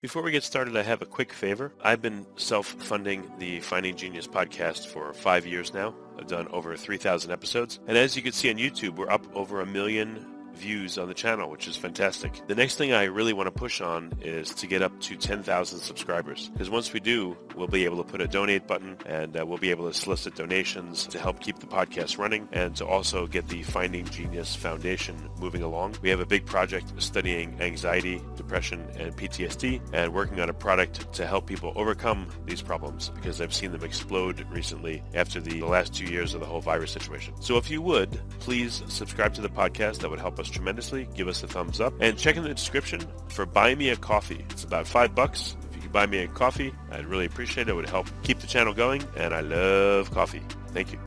Before we get started, I have a quick favor. I've been self-funding the Finding Genius podcast for 5 years now. I've done over 3,000 episodes. And as you can see on YouTube, we're up over 1 million views on the channel, which is fantastic. The next thing I really want to push on is to get up to 10,000 subscribers, because once we do, we'll be able to put a donate button, and we'll be able to solicit donations to help keep the podcast running and to also get the Finding Genius Foundation moving along. We have a big project studying anxiety, depression, and PTSD, and working on a product to help people overcome these problems, because I've seen them explode recently after the last 2 years of the whole virus situation. So if you would, please subscribe to the podcast. That would help us tremendously. Give us a thumbs up and check in the description for Buy Me a Coffee. It's about $5. If you could buy me a coffee, I'd really appreciate it. It would help keep the channel going, and I love coffee. Thank you.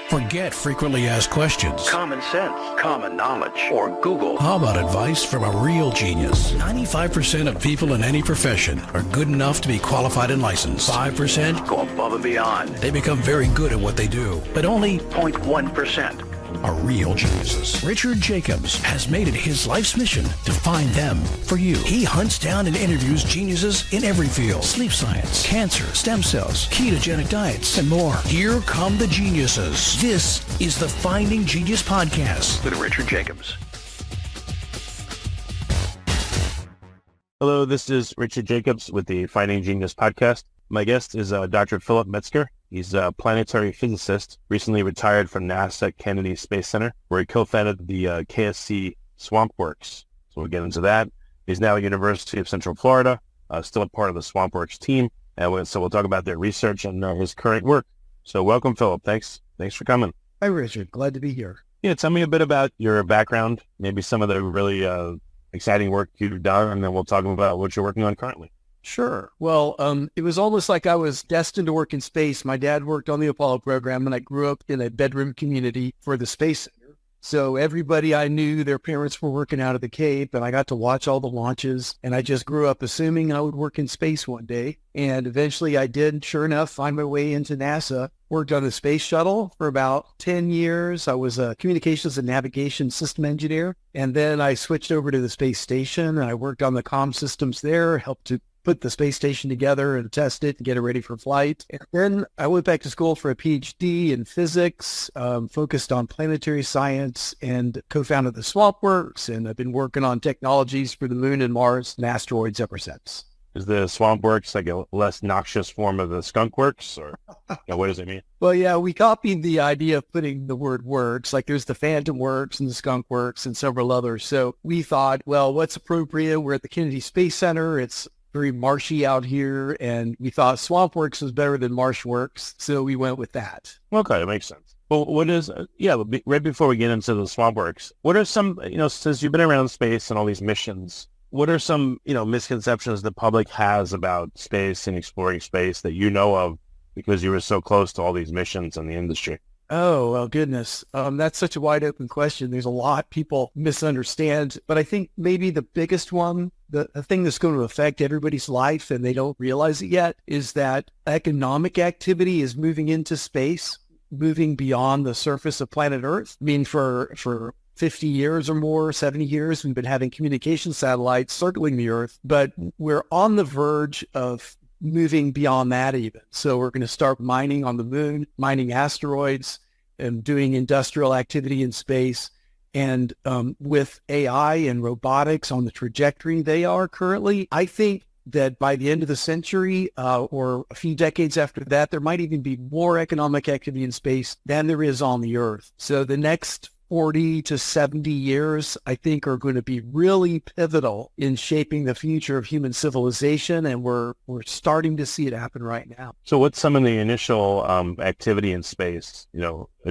Forget frequently asked questions, common sense, common knowledge, or Google. How about advice from a real genius? 95% of people in any profession are good enough to be qualified and licensed. 5% go above and beyond. They become very good at what they do, but only 0.1% are real geniuses. Richard Jacobs has made it his life's mission to find them for you. He hunts down and interviews geniuses in every field: sleep science, cancer, stem cells, ketogenic diets, and more. Here come the geniuses. This is the Finding Genius Podcast with Richard Jacobs. Hello, this is Richard Jacobs with the Finding Genius Podcast. My guest is Dr. Philip Metzger. He's a planetary physicist, recently retired from NASA Kennedy Space Center, where he co-founded the KSC SwampWorks. So we'll get into that. He's now at University of Central Florida, still a part of the SwampWorks team. And so we'll talk about their research and his current work. So welcome, Philip. Thanks for coming. Hi, Richard. Glad to be here. Yeah, tell me a bit about your background, maybe some of the really exciting work you've done, and then we'll talk about what you're working on currently. Sure. Well, it was almost like I was destined to work in space. My dad worked on the Apollo program, and I grew up in a bedroom community for the Space Center. So everybody I knew, their parents were working out of the Cape, and I got to watch all the launches. And I just grew up assuming I would work in space one day. And eventually I did, sure enough, find my way into NASA. Worked on the space shuttle for about 10 years. I was a communications and navigation system engineer. And then I switched over to the space station, and I worked on the comm systems there, helped to put the space station together and test it and get it ready for flight. And then I went back to school for a PhD in physics, focused on planetary science, and co-founded the SwampWorks. And I've been working on technologies for the moon and Mars and asteroids ever since. Is the SwampWorks like a less noxious form of the skunkworks, or what does it mean? Well, yeah, we copied the idea of putting the word works. Like there's the Phantom Works and the Skunk Works and several others. So we thought, well, what's appropriate? We're at the Kennedy Space Center. It's very marshy out here, and we thought SwampWorks was better than MarshWorks, so we went with that. Okay, that makes sense. Well, what is, right before we get into the SwampWorks, what are some, since you've been around space and all these missions, what are some, misconceptions the public has about space and exploring space that you know of because you were so close to all these missions in the industry? Oh, well, goodness. That's such a wide open question. There's a lot people misunderstand, but I think maybe the biggest one, the thing that's going to affect everybody's life and they don't realize it yet, is that economic activity is moving into space, moving beyond the surface of planet Earth. I mean, for 50 years or more, 70 years, we've been having communication satellites circling the Earth, but we're on the verge of moving beyond that even. So we're going to start mining on the moon, mining asteroids, and doing industrial activity in space. And with AI and robotics on the trajectory they are currently, I think that by the end of the century or a few decades after that, there might even be more economic activity in space than there is on the Earth. So the next 40 to 70 years, I think, are going to be really pivotal in shaping the future of human civilization, and we're starting to see it happen right now. So what's some of the initial activity in space,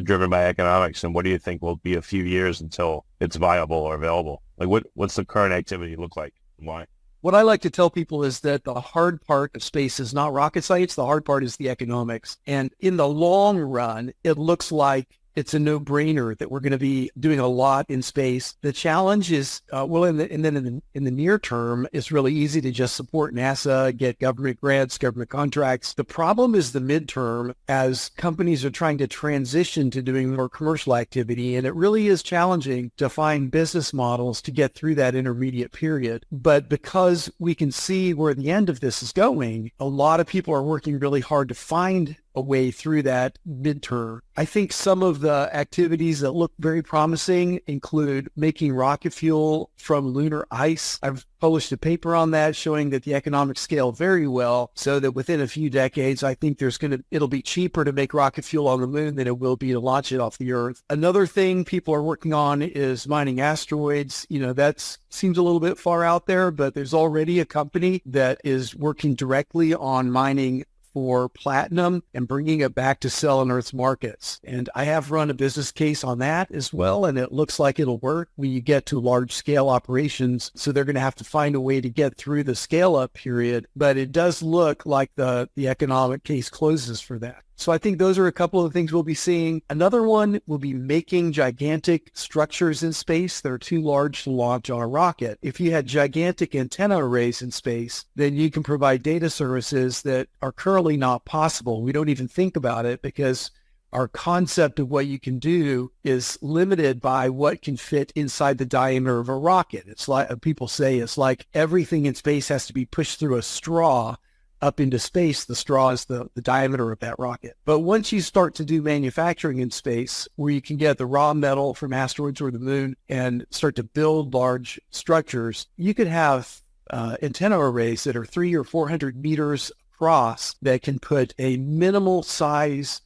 driven by economics, and what do you think will be a few years until it's viable or available? Like what's the current activity look like and why? What I like to tell people is that the hard part of space is not rocket science. The hard part is the economics. And in the long run, it looks like it's a no-brainer that we're going to be doing a lot in space. The challenge is, in the near term, it's really easy to just support NASA, get government grants, government contracts. The problem is the midterm, as companies are trying to transition to doing more commercial activity, and it really is challenging to find business models to get through that intermediate period. But because we can see where the end of this is going, a lot of people are working really hard to find a way through that midterm. I think some of the activities that look very promising include making rocket fuel from lunar ice. I've published a paper on that showing that the economics scale very well, so that within a few decades, I think it'll be cheaper to make rocket fuel on the moon than it will be to launch it off the Earth. Another thing people are working on is mining asteroids. That seems a little bit far out there, but there's already a company that is working directly on mining for platinum and bringing it back to sell in Earth's markets. And I have run a business case on that as well, and it looks like it'll work when you get to large-scale operations. So they're going to have to find a way to get through the scale-up period, but it does look like the economic case closes for that. So I think those are a couple of things we'll be seeing. Another one will be making gigantic structures in space that are too large to launch on a rocket. If you had gigantic antenna arrays in space, then you can provide data services that are currently not possible. We don't even think about it because our concept of what you can do is limited by what can fit inside the diameter of a rocket. It's like people say, it's like everything in space has to be pushed through a straw up into space. The straw is the diameter of that rocket. But once you start to do manufacturing in space, where you can get the raw metal from asteroids or the moon and start to build large structures, you could have antenna arrays that are 300 or 400 meters across that can put a minimal size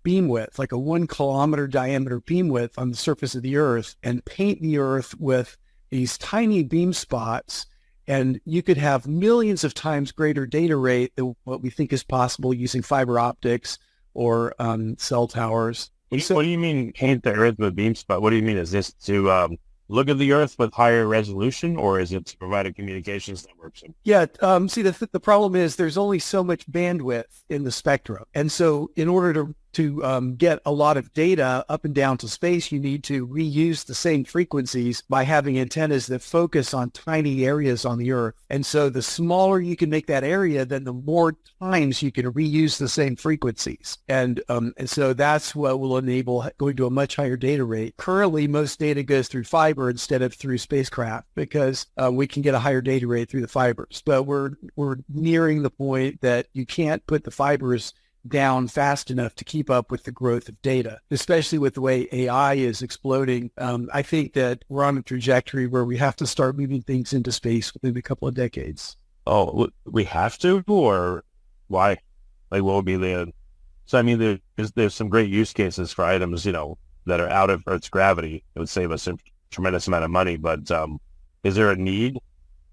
beam width, like a 1 kilometer diameter beam width on the surface of the Earth, and paint the Earth with these tiny beam spots. And you could have millions of times greater data rate than what we think is possible using fiber optics or cell towers. What do you mean paint the Earth with beam spot? What do you mean? Is this to look at the Earth with higher resolution, or is it to provide a communications network? Yeah, see, the problem is there's only so much bandwidth in the spectrum. And so in order to get a lot of data up and down to space, you need to reuse the same frequencies by having antennas that focus on tiny areas on the Earth. And so the smaller you can make that area, then the more times you can reuse the same frequencies. And so that's what will enable going to a much higher data rate. Currently, most data goes through fiber instead of through spacecraft because we can get a higher data rate through the fibers. But we're nearing the point that you can't put the fibers down fast enough to keep up with the growth of data, especially with the way AI is exploding. I think that we're on a trajectory where we have to start moving things into space within a couple of decades. Oh, we have to, or why? Like, what would be so I mean, there's some great use cases for items, that are out of Earth's gravity. It would save us a tremendous amount of money, but is there a need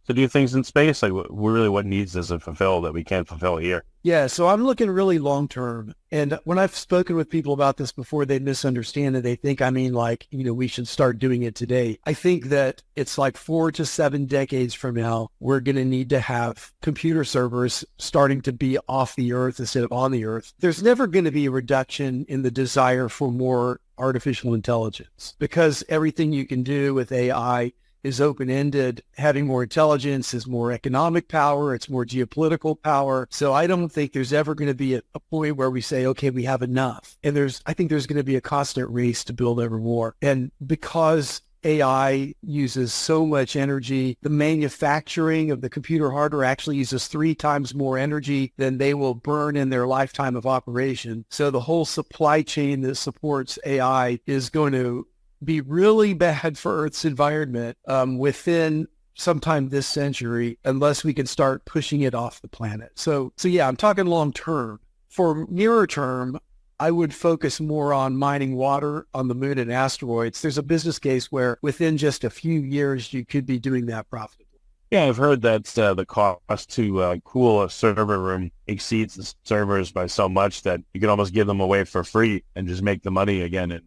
to do things in space? Like, what needs does it fulfill that we can't fulfill here? Yeah, so I'm looking really long term. And when I've spoken with people about this before, they misunderstand it. They think I mean we should start doing it today. I think that it's like 4 to 7 decades from now, we're going to need to have computer servers starting to be off the Earth instead of on the Earth. There's never going to be a reduction in the desire for more artificial intelligence because everything you can do with AI is open-ended. Having more intelligence is more economic power. It's more geopolitical power. So I don't think there's ever going to be a point where we say, okay, we have enough. And I think there's going to be a constant race to build ever more. And because AI uses so much energy, the manufacturing of the computer hardware actually uses 3 times more energy than they will burn in their lifetime of operation. So the whole supply chain that supports AI is going to be really bad for Earth's environment within sometime this century, unless we can start pushing it off the planet. So yeah, I'm talking long term. For nearer term, I would focus more on mining water on the moon and asteroids. There's a business case where within just a few years, you could be doing that profitably. Yeah, I've heard that the cost to cool a server room exceeds the servers by so much that you can almost give them away for free and just make the money again and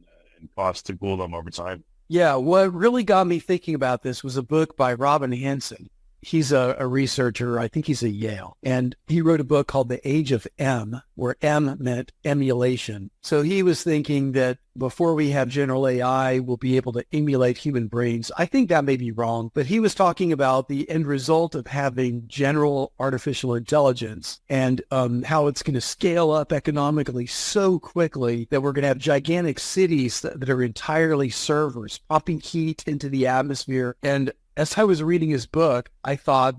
cost to cool them over time. Yeah, what really got me thinking about this was a book by Robin Hanson. He's a researcher. I think he's at Yale. And he wrote a book called The Age of M, where M meant emulation. So he was thinking that before we have general AI, we'll be able to emulate human brains. I think that may be wrong, but he was talking about the end result of having general artificial intelligence and how it's going to scale up economically so quickly that we're going to have gigantic cities that are entirely servers, pumping heat into the atmosphere. And as I was reading his book, I thought,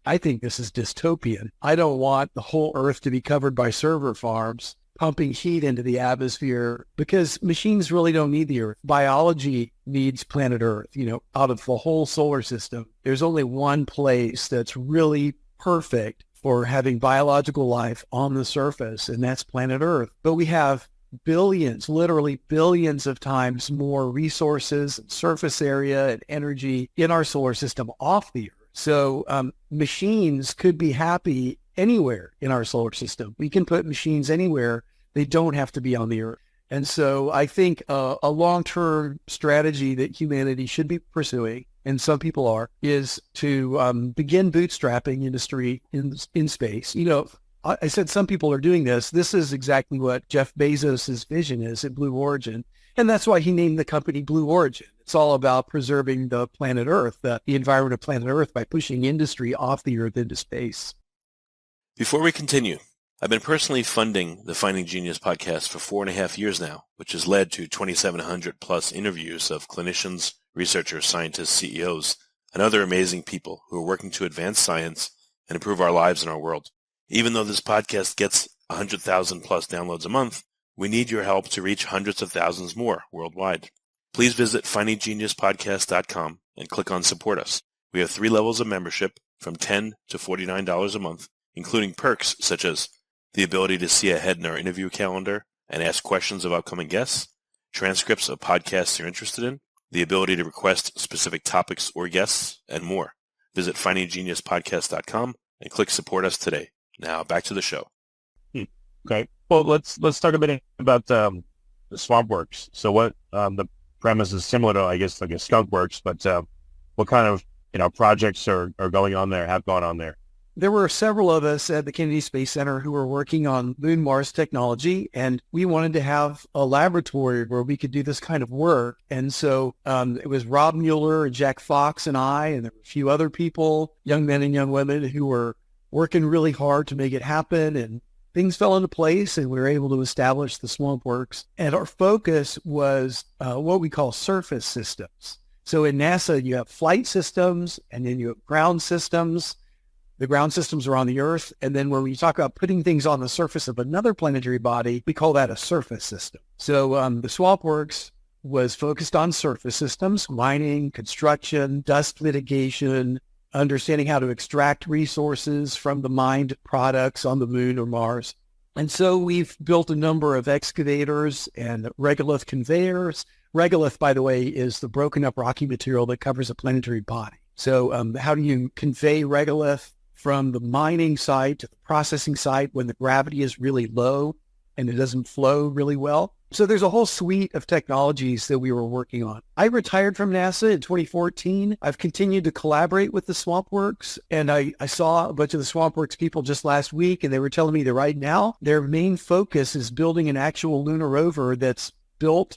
I think this is dystopian. I don't want the whole Earth to be covered by server farms pumping heat into the atmosphere because machines really don't need the Earth. Biology needs planet Earth. Out of the whole solar system, there's only one place that's really perfect for having biological life on the surface, and that's planet Earth. But we have billions, literally billions of times more resources, and surface area, and energy in our solar system off the Earth. So machines could be happy anywhere in our solar system. We can put machines anywhere. They don't have to be on the Earth. And so I think a long-term strategy that humanity should be pursuing, and some people are, is to begin bootstrapping industry in space. I said some people are doing this. This is exactly what Jeff Bezos' vision is at Blue Origin. And that's why he named the company Blue Origin. It's all about preserving the planet Earth, the environment of planet Earth, by pushing industry off the Earth into space. Before we continue, I've been personally funding the Finding Genius podcast for 4.5 years now, which has led to 2,700 plus interviews of clinicians, researchers, scientists, CEOs, and other amazing people who are working to advance science and improve our lives and our world. Even though this podcast gets 100,000 plus downloads a month, we need your help to reach hundreds of thousands more worldwide. Please visit findinggeniuspodcast.com and click on Support Us. We have 3 levels of membership from $10 to $49 a month, including perks such as the ability to see ahead in our interview calendar and ask questions of upcoming guests, transcripts of podcasts you're interested in, the ability to request specific topics or guests, and more. Visit findinggeniuspodcast.com and click Support Us today. Now back to the show. Okay. Well, let's talk a bit about the swamp works. So what the premise is similar to, I guess, like a skunk works, but what kind of projects are going on there, have gone on there? There were several of us at the Kennedy Space Center who were working on Moon Mars technology, and we wanted to have a laboratory where we could do this kind of work. And so it was Rob Mueller and Jack Fox and I, and there were a few other people, young men and young women, who were working really hard to make it happen, and things fell into place, and we were able to establish the Swamp Works. And our focus was what we call surface systems. So in NASA, you have flight systems, and then you have ground systems. The ground systems are on the Earth. And then when we talk about putting things on the surface of another planetary body, we call that a surface system. So the Swamp Works was focused on surface systems, mining, construction, dust mitigation, understanding how to extract resources from the mined products on the Moon or Mars. And so we've built a number of excavators and regolith conveyors. Regolith, by the way, is the broken up rocky material that covers a planetary body. So how do you convey regolith from the mining site to the processing site when the gravity is really low and it doesn't flow really well? So there's a whole suite of technologies that we were working on. I retired from NASA in 2014. I've continued to collaborate with the Swamp Works, and I saw a bunch of the Swamp Works people just last week, and they were telling me that right now their main focus is building an actual lunar rover that's built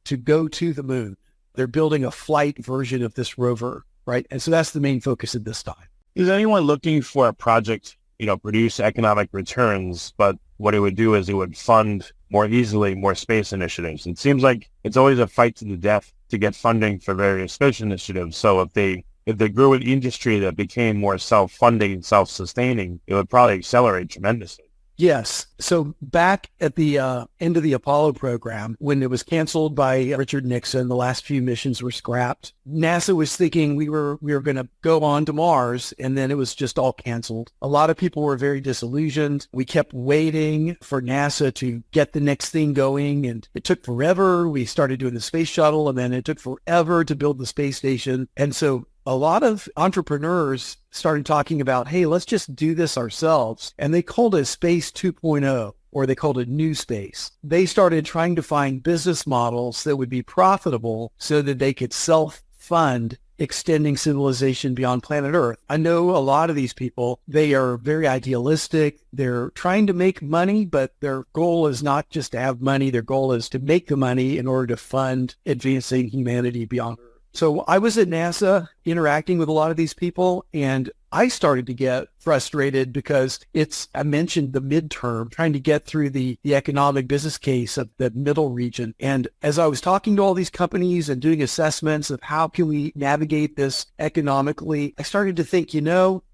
to go to the moon. They're building a flight version of this rover, right? And so that's the main focus at this time. Is anyone looking for a project, produce economic returns, but what it would do is it would fund more easily more space initiatives? It seems like it's always a fight to the death to get funding for various space initiatives. So if they grew an industry that became more self-funding and self-sustaining, it would probably accelerate tremendously. Yes. So back at the end of the Apollo program, when it was canceled by Richard Nixon, the last few missions were scrapped. NASA was thinking we were going to go on to Mars, and then it was just all canceled. A lot of people were very disillusioned. We kept waiting for NASA to get the next thing going, and it took forever. We started doing the space shuttle, and then it took forever to build the space station. And so a lot of entrepreneurs started talking about, hey, let's just do this ourselves. And they called it Space 2.0, or they called it New Space. They started trying to find business models that would be profitable so that they could self-fund extending civilization beyond planet Earth. I know a lot of these people, they are very idealistic. They're trying to make money, but their goal is not just to have money. Their goal is to make the money in order to fund advancing humanity beyond Earth. So I was at NASA interacting with a lot of these people, and I started to get frustrated because I mentioned the midterm, trying to get through the economic business case of the middle region. And as I was talking to all these companies and doing assessments of how can we navigate this economically, I started to think,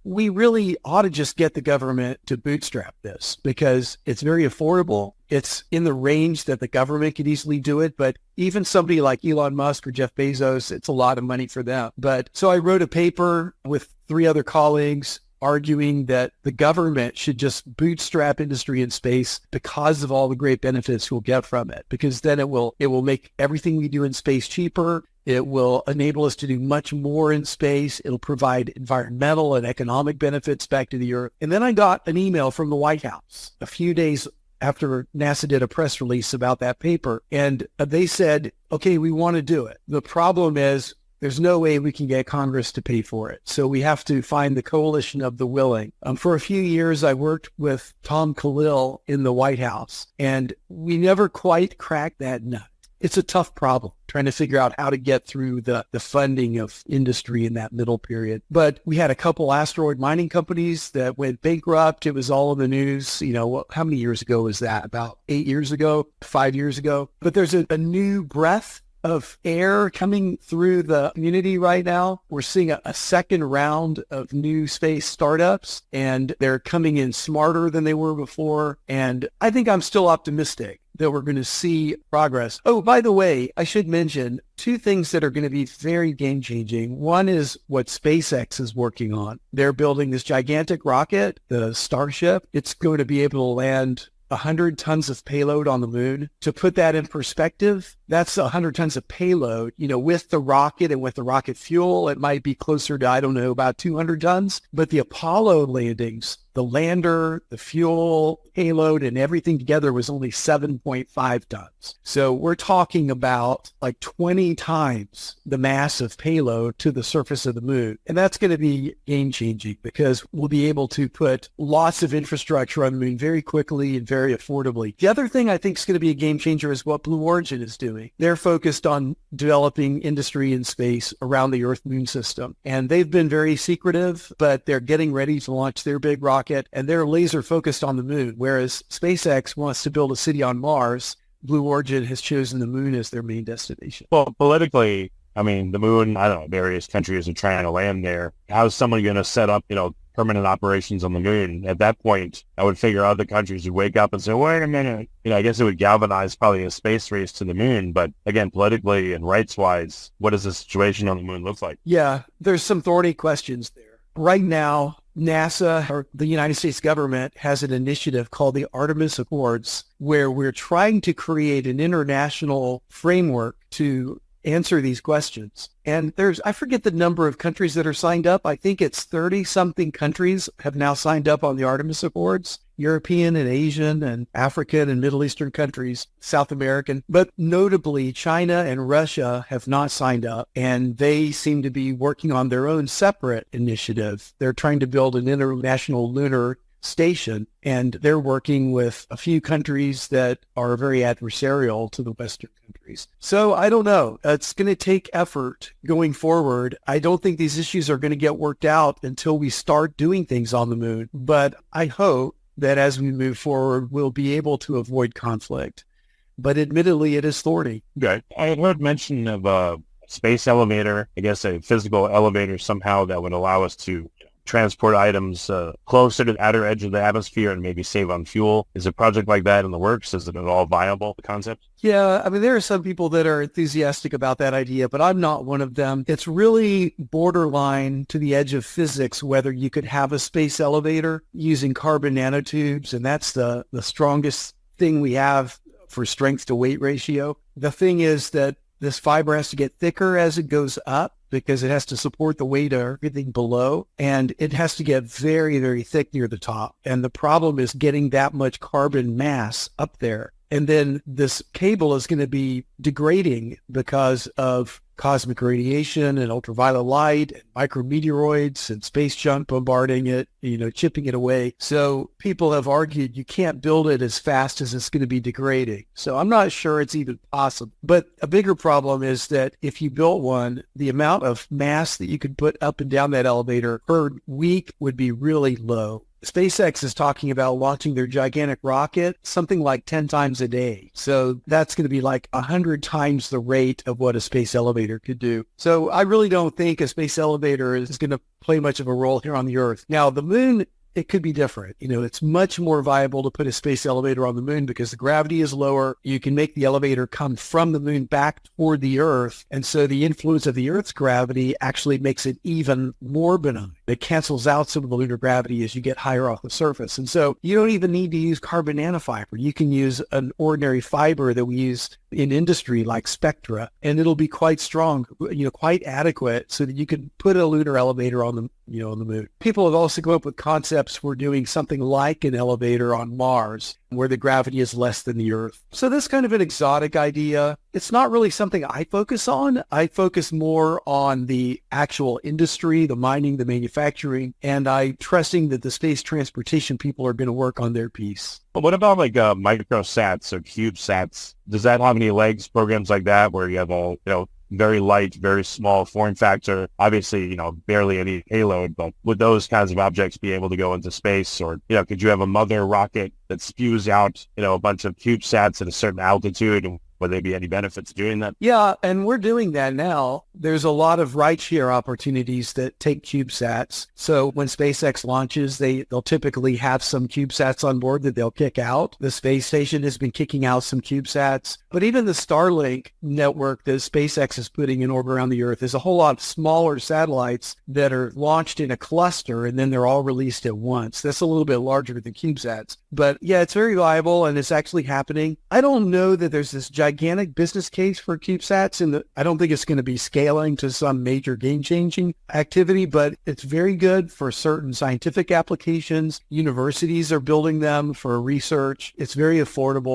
we really ought to just get the government to bootstrap this because it's very affordable. It's in the range that the government could easily do it, but even somebody like Elon Musk or Jeff Bezos, it's a lot of money for them. But so I wrote a paper with 3 other colleagues arguing that the government should just bootstrap industry in space because of all the great benefits we'll get from it, because then it will make everything we do in space cheaper. It will enable us to do much more in space. It'll provide environmental and economic benefits back to the Earth. And then I got an email from the White House a few days after NASA did a press release about that paper. And they said, okay, we want to do it. The problem is there's no way we can get Congress to pay for it. So we have to find the coalition of the willing. For a few years, I worked with Tom Khalil in the White House, and we never quite cracked that nut. It's a tough problem, trying to figure out how to get through the funding of industry in that middle period. But we had a couple asteroid mining companies that went bankrupt. It was all in the news. How many years ago was that? About 8 years ago, 5 years ago. But there's a new breath of air coming through the community right now. We're seeing a second round of new space startups, and they're coming in smarter than they were before. And I think I'm still optimistic that we're going to see progress. Oh, by the way, I should mention 2 things that are going to be very game-changing. One is what SpaceX is working on. They're building this gigantic rocket, the Starship. It's going to be able to land 100 tons of payload on the moon. To put that in perspective, that's 100 tons of payload. With the rocket and with the rocket fuel, it might be closer to, about 200 tons. But the Apollo landings, the lander, the fuel, payload, and everything together was only 7.5 tons. So we're talking about like 20 times the mass of payload to the surface of the moon. And that's going to be game-changing because we'll be able to put lots of infrastructure on the moon very quickly and very affordably. The other thing I think is going to be a game-changer is what Blue Origin is doing. They're focused on developing industry in space around the Earth-Moon system. And they've been very secretive, but they're getting ready to launch their big rocket, and they're laser focused on the moon. Whereas SpaceX wants to build a city on Mars, Blue Origin has chosen the moon as their main destination. Well, politically, the moon, various countries are trying to land there. How's someone going to set up, permanent operations on the moon? At that point, I would figure other countries would wake up and say, wait a minute. I guess it would galvanize probably a space race to the moon. But again, politically and rights-wise, what does the situation on the moon look like? Yeah, there's some thorny questions there. Right now, NASA, or the United States government, has an initiative called the Artemis Accords, where we're trying to create an international framework to answer these questions. And I forget the number of countries that are signed up. I think it's 30-something countries have now signed up on the Artemis Accords. European and Asian and African and Middle Eastern countries, South American. But notably, China and Russia have not signed up, and they seem to be working on their own separate initiative. They're trying to build an international lunar station, and they're working with a few countries that are very adversarial to the Western countries. So I don't know. It's going to take effort going forward. I don't think these issues are going to get worked out until we start doing things on the moon. But I hope that as we move forward, we'll be able to avoid conflict. But admittedly, it is thorny. Okay. I heard mention of a space elevator, I guess a physical elevator somehow that would allow us to transport items closer to the outer edge of the atmosphere and maybe save on fuel. Is a project like that in the works? Is it at all viable, the concept? Yeah, there are some people that are enthusiastic about that idea, but I'm not one of them. It's really borderline to the edge of physics whether you could have a space elevator using carbon nanotubes, and that's the strongest thing we have for strength to weight ratio. The thing is that this fiber has to get thicker as it goes up because it has to support the weight of everything below, and it has to get very, very thick near the top. And the problem is getting that much carbon mass up there. And then this cable is going to be degrading because of cosmic radiation and ultraviolet light and micrometeoroids and space junk bombarding it, chipping it away. So people have argued you can't build it as fast as it's going to be degrading. So I'm not sure it's even possible. But a bigger problem is that if you built one, the amount of mass that you could put up and down that elevator per week would be really low. SpaceX is talking about launching their gigantic rocket something like 10 times a day. So that's going to be like 100 times the rate of what a space elevator could do. So I really don't think a space elevator is going to play much of a role here on the Earth. Now, the moon, it could be different. It's much more viable to put a space elevator on the moon because the gravity is lower. You can make the elevator come from the moon back toward the Earth. And so the influence of the Earth's gravity actually makes it even more benign. It cancels out some of the lunar gravity as you get higher off the surface. And so you don't even need to use carbon nanofiber. You can use an ordinary fiber that we use in industry like Spectra, and it'll be quite strong, quite adequate so that you can put a lunar elevator on the on the moon. People have also come up with concepts for doing something like an elevator on Mars, where the gravity is less than the Earth. So this kind of an exotic idea. It's not really something I focus on. I focus more on the actual industry, the mining, the manufacturing, and I'm trusting that the space transportation people are going to work on their piece. But what about like microsats or Cubesats? Does that have any legs, programs like that, where you have all, very light, very small form factor, obviously, barely any payload, but would those kinds of objects be able to go into space? Or, could you have a mother rocket that spews out, a bunch of Cubesats at a certain altitude? And would there be any benefits doing that? Yeah, and we're doing that now. There's a lot of rideshare opportunities that take Cubesats. So when SpaceX launches, they'll typically have some Cubesats on board that they'll kick out. The space station has been kicking out some Cubesats. But even the Starlink network that SpaceX is putting in orbit around the Earth is a whole lot smaller satellites that are launched in a cluster, and then they're all released at once. That's a little bit larger than Cubesats. But yeah, it's very viable, and it's actually happening. I don't know that there's this gigantic business case for Cubesats, and I don't think it's going to be scaling to some major game-changing activity, but it's very good for certain scientific applications. Universities are building them for research. It's very affordable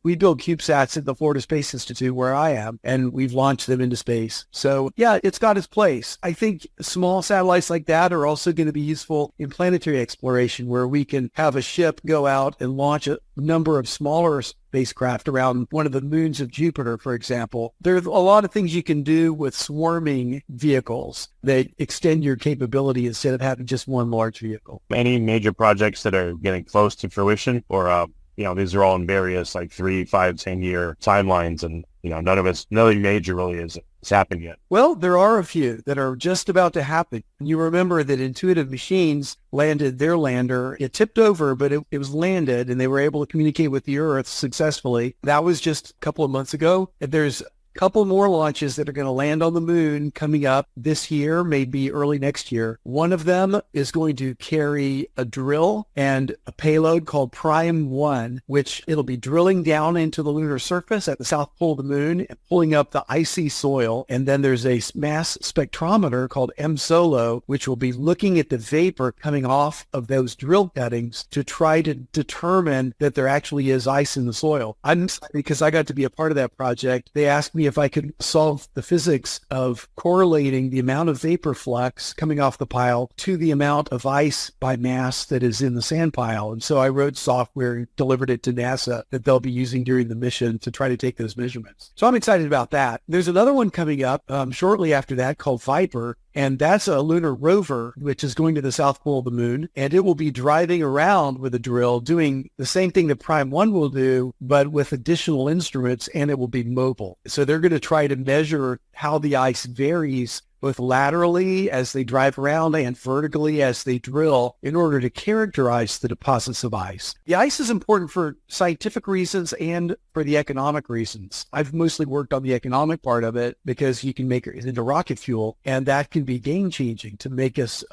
we build Cubesats at the Florida Space Institute where I am, and we've launched them into space. So yeah, it's got its place. I think small satellites like that are also going to be useful in planetary exploration, where we can have a ship go out and launch a number of smaller spacecraft around one of the moons of Jupiter, for example. There's a lot of things you can do with swarming vehicles that extend your capability instead of having just one large vehicle. Any major projects that are getting close to fruition, or these are all in various 3, 5, 10-year timelines, and nothing major really is happening yet? Well, there are a few that are just about to happen. You remember that Intuitive Machines landed their lander. It tipped over, but it was landed, and they were able to communicate with the Earth successfully. That was just a couple of months ago. There's couple more launches that are going to land on the moon coming up this year, maybe early next year. One of them is going to carry a drill and a payload called Prime 1, which it'll be drilling down into the lunar surface at the south pole of the moon and pulling up the icy soil. And then there's a mass spectrometer called M-SOLO, which will be looking at the vapor coming off of those drill cuttings to try to determine that there actually is ice in the soil. I'm excited because I got to be a part of that project. They asked me if I could solve the physics of correlating the amount of vapor flux coming off the pile to the amount of ice by mass that is in the sand pile. And so I wrote software and delivered it to NASA that they'll be using during the mission to try to take those measurements. So I'm excited about that. There's another one coming up shortly after that called Viper. And that's a lunar rover, which is going to the south pole of the moon, and it will be driving around with a drill, doing the same thing that Prime 1 will do, but with additional instruments, and it will be mobile. So they're going to try to measure how the ice varies both laterally as they drive around and vertically as they drill in order to characterize the deposits of ice. The ice is important for scientific reasons and for the economic reasons. I've mostly worked on the economic part of it because you can make it into rocket fuel, and that can be game-changing to make us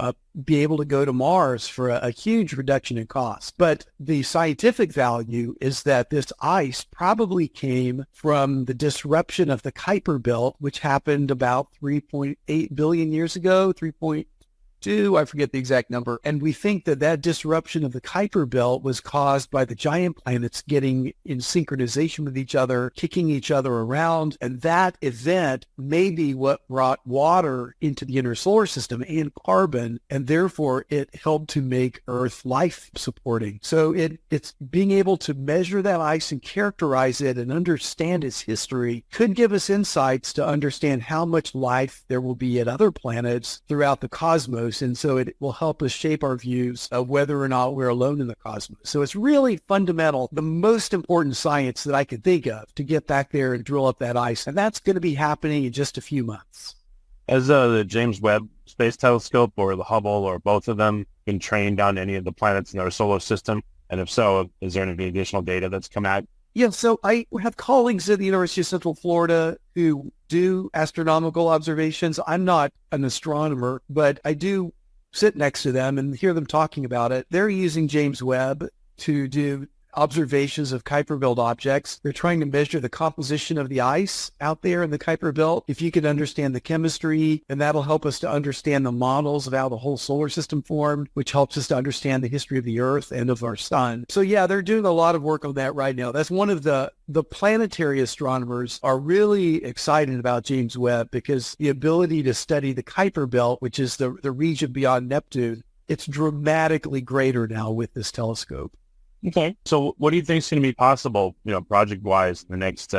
be able to go to Mars for a huge reduction in cost. But the scientific value is that this ice probably came from the disruption of the Kuiper Belt, which happened about 3.8 billion years ago, I forget the exact number. And we think that that disruption of the Kuiper belt was caused by the giant planets getting in synchronization with each other, kicking each other around. And that event may be what brought water into the inner solar system and carbon. And therefore, it helped to make Earth life supporting. So it's being able to measure that ice and characterize it and understand its history could give us insights to understand how much life there will be at other planets throughout the cosmos. And so it will help us shape our views of whether or not we're alone in the cosmos. So it's really fundamental, the most important science that I could think of to get back there and drill up that ice. And that's going to be happening in just a few months. Has the James Webb Space Telescope or the Hubble or both of them been trained on any of the planets in our solar system? And if so, is there any additional data that's come out? Yeah, so I have colleagues at the University of Central Florida who do astronomical observations. I'm not an astronomer, but I do sit next to them and hear them talking about it. They're using James Webb to do observations of Kuiper belt objects. They're trying to measure the composition of the ice out there in the Kuiper belt. If you could understand the chemistry, then that'll help us to understand the models of how the whole solar system formed, which helps us to understand the history of the Earth and of our sun. So yeah, they're doing a lot of work on that right now. That's one of the planetary astronomers are really excited about James Webb because the ability to study the Kuiper belt, which is the region beyond Neptune, it's dramatically greater now with this telescope. Okay. So what do you think is going to be possible, project-wise in the next,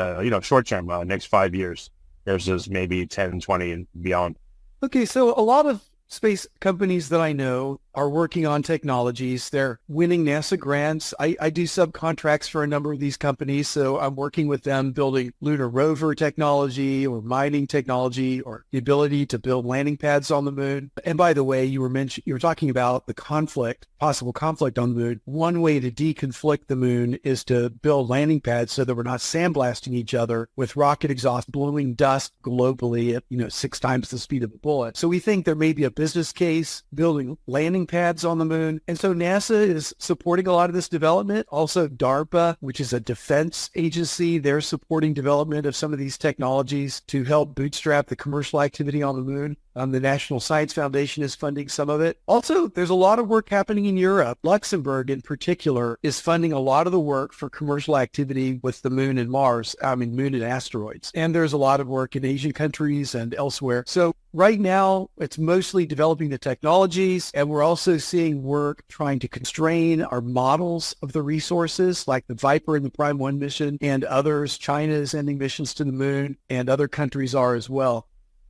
short term, next 5 years versus maybe 10, 20 and beyond? Okay. So a lot of space companies that I know are working on technologies. They're winning NASA grants. I do subcontracts for a number of these companies. So I'm working with them building lunar rover technology or mining technology or the ability to build landing pads on the moon. And by the way, you were talking about the possible conflict on the moon. One way to deconflict the moon is to build landing pads so that we're not sandblasting each other with rocket exhaust blowing dust globally at 6 times the speed of a bullet. So we think there may be a business case building landing pads on the moon. And so NASA is supporting a lot of this development. Also DARPA, which is a defense agency, they're supporting development of some of these technologies to help bootstrap the commercial activity on the moon. The National Science Foundation is funding some of it. Also, there's a lot of work happening in Europe. Luxembourg in particular is funding a lot of the work for commercial activity with the moon and moon and asteroids. And there's a lot of work in Asian countries and elsewhere. So right now, it's mostly developing the technologies, and we're also seeing work trying to constrain our models of the resources, like the Viper and the Prime 1 mission and others. China is sending missions to the moon, and other countries are as well.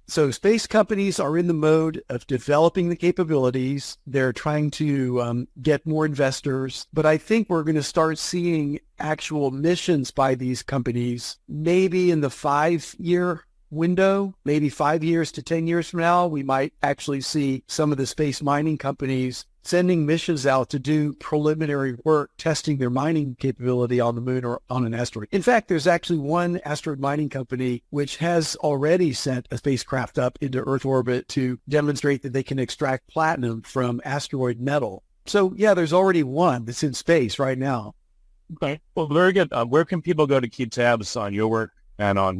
So space companies are in the mode of developing the capabilities. They're trying to get more investors. But I think we're going to start seeing actual missions by these companies maybe in the 5-year window, maybe 5 years to 10 years from now. We might actually see some of the space mining companies sending missions out to do preliminary work, testing their mining capability on the moon or on an asteroid. In fact, there's actually one asteroid mining company which has already sent a spacecraft up into Earth orbit to demonstrate that they can extract platinum from asteroid metal. So yeah, there's already one that's in space right now. Okay. Well, very good. Where can people go to keep tabs on your work and on,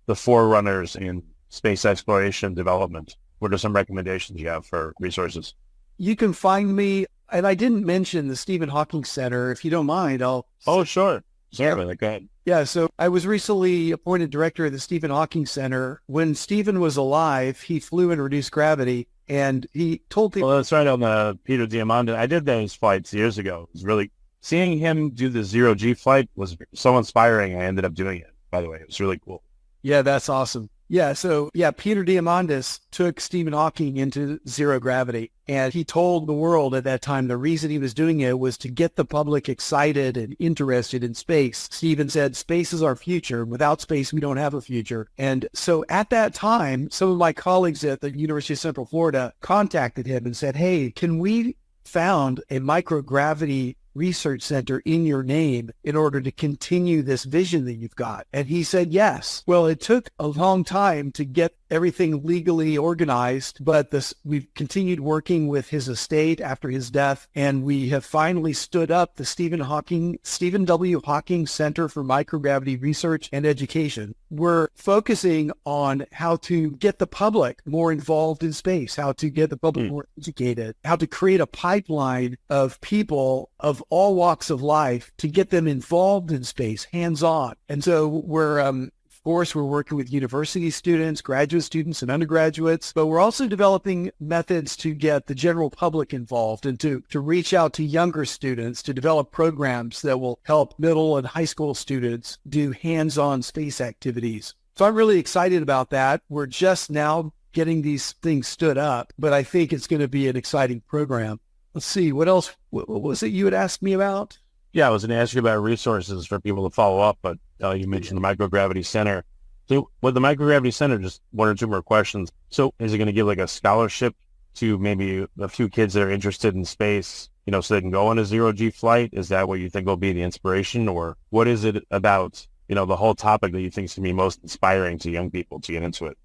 the forerunners in space exploration and development? What are some recommendations you have for resources? You can find me, and I didn't mention the Stephen Hawking Center. If you don't mind, I'll... Oh, sure. Certainly. Go ahead. Yeah, so I was recently appointed director of the Stephen Hawking Center. When Stephen was alive, he flew in reduced gravity, and he told people... Well, that's right on the Peter Diamandis. I did those flights years ago. It was really... Seeing him do the 0G flight was so inspiring. I ended up doing it, by the way. It was really cool. Yeah, that's awesome. Yeah, so Peter Diamandis took Stephen Hawking into zero gravity, and he told the world at that time the reason he was doing it was to get the public excited and interested in space. Stephen said, space is our future. Without space, we don't have a future. And so at that time, some of my colleagues at the University of Central Florida contacted him and said, hey, can we found a microgravity research center in your name in order to continue this vision that you've got? And he said, yes. Well, it took a long time to get everything legally organized, but we've continued working with his estate after his death, and we have finally stood up the Stephen W. Hawking Center for Microgravity Research and Education. we're focusing on how to get the public more involved in space, how to get the public more educated, how to create a pipeline of people of all walks of life to get them involved in space, hands-on. And so we're, of course, we're working with university students, graduate students, and undergraduates, but we're also developing methods to get the general public involved and to reach out to younger students, to develop programs that will help middle and high school students do hands-on space activities. So I'm really excited about that. We're just now getting these things stood up, but I think it's going to be an exciting program. Let's see, what else? What was it you had asked me about? Yeah, I was going to ask you about resources for people to follow up, but you mentioned the Microgravity Center. So with the Microgravity Center, just one or two more questions. So is it going to give like a scholarship to maybe a few kids that are interested in space, so they can go on a zero-G flight? Is that what you think will be the inspiration? Or what is it about, the whole topic that you think is going to be most inspiring to young people to get into it?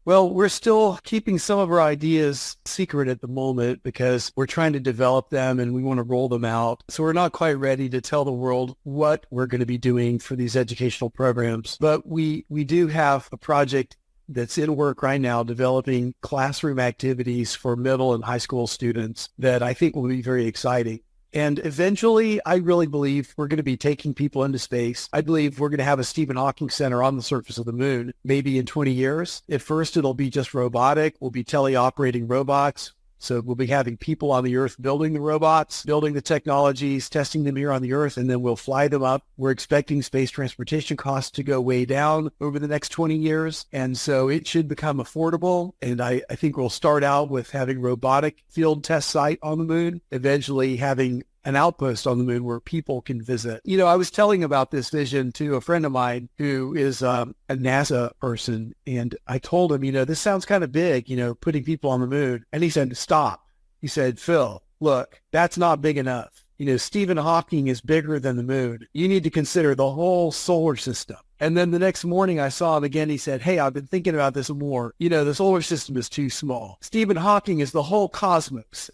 Well, we're still keeping some of our ideas secret at the moment because we're trying to develop them and we want to roll them out. So we're not quite ready to tell the world what we're going to be doing for these educational programs. But we do have a project that's in work right now developing classroom activities for middle and high school students that I think will be very exciting. And eventually, I really believe we're going to be taking people into space. I believe we're going to have a Stephen Hawking Center on the surface of the moon, maybe in 20 years. At first, it'll be just robotic. We'll be teleoperating robots. So we'll be having people on the Earth building the robots, building the technologies, testing them here on the Earth, and then we'll fly them up. We're expecting space transportation costs to go way down over the next 20 years. And so it should become affordable. And I think we'll start out with having robotic field test site on the moon, eventually having an outpost on the moon where people can visit. I was telling about this vision to a friend of mine who is a NASA person. And I told him, this sounds kind of big, putting people on the moon. And he said, stop. He said, Phil, look, that's not big enough. Stephen Hawking is bigger than the moon. You need to consider the whole solar system. And then the next morning I saw him again. He said, hey, I've been thinking about this more. The solar system is too small. Stephen Hawking is the whole cosmos.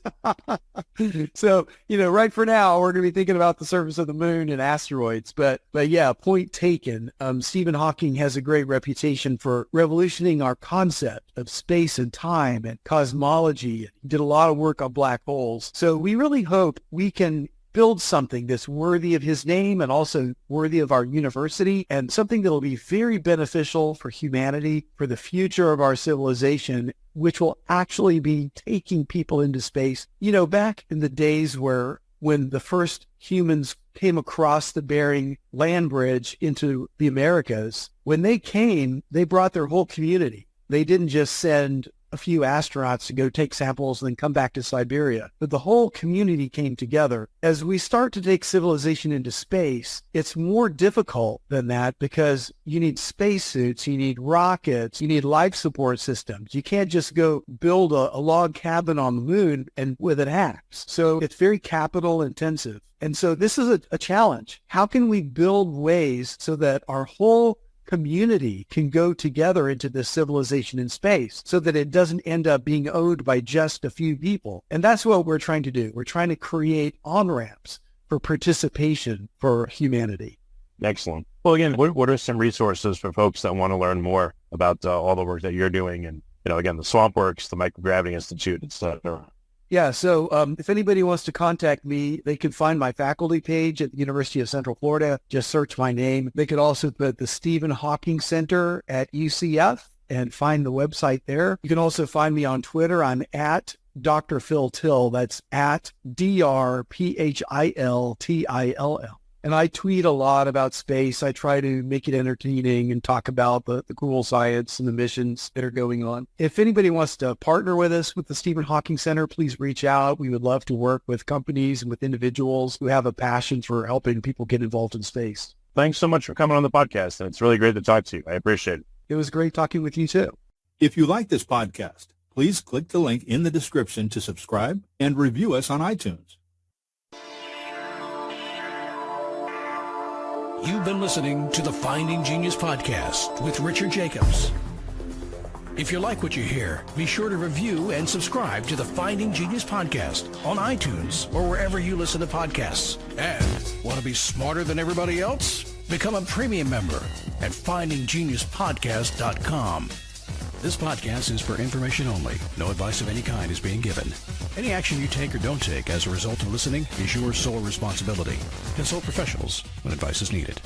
So, right for now, we're going to be thinking about the surface of the moon and asteroids. But yeah, point taken. Stephen Hawking has a great reputation for revolutioning our concept of space and time and cosmology. He did a lot of work on black holes. So we really hope we can build something that's worthy of his name and also worthy of our university, and something that will be very beneficial for humanity, for the future of our civilization, which will actually be taking people into space. Back in the days when the first humans came across the Bering land bridge into the Americas, when they came, they brought their whole community. They didn't just send a few astronauts to go take samples and then come back to Siberia. But the whole community came together. As we start to take civilization into space, it's more difficult than that because you need spacesuits, you need rockets, you need life support systems. You can't just go build a log cabin on the moon and with an axe. So it's very capital intensive. And so this is a challenge. How can we build ways so that our whole community can go together into this civilization in space so that it doesn't end up being owned by just a few people? And that's what we're trying to do. We're trying to create on-ramps for participation for humanity. Excellent. Well, again, what are some resources for folks that want to learn more about all the work that you're doing? And, again, the SwampWorks, the Microgravity Institute, et cetera. Yeah, so if anybody wants to contact me, they can find my faculty page at the University of Central Florida. Just search my name. They could also put the Stephen Hawking Center at UCF and find the website there. You can also find me on Twitter. I'm at Dr. Phil Till. That's at DRPHILTILL. And I tweet a lot about space. I try to make it entertaining and talk about the cool science and the missions that are going on. If anybody wants to partner with us with the Stephen Hawking Center, please reach out. We would love to work with companies and with individuals who have a passion for helping people get involved in space. Thanks so much for coming on the podcast, and it's really great to talk to you. I appreciate it. It was great talking with you too. If you like this podcast, please click the link in the description to subscribe and review us on iTunes. You've been listening to the Finding Genius podcast with Richard Jacobs. If you like what you hear, be sure to review and subscribe to the Finding Genius podcast on iTunes or wherever you listen to podcasts. And want to be smarter than everybody else? Become a premium member at findinggeniuspodcast.com. This podcast is for information only. No advice of any kind is being given. Any action you take or don't take as a result of listening is your sole responsibility. Consult professionals when advice is needed.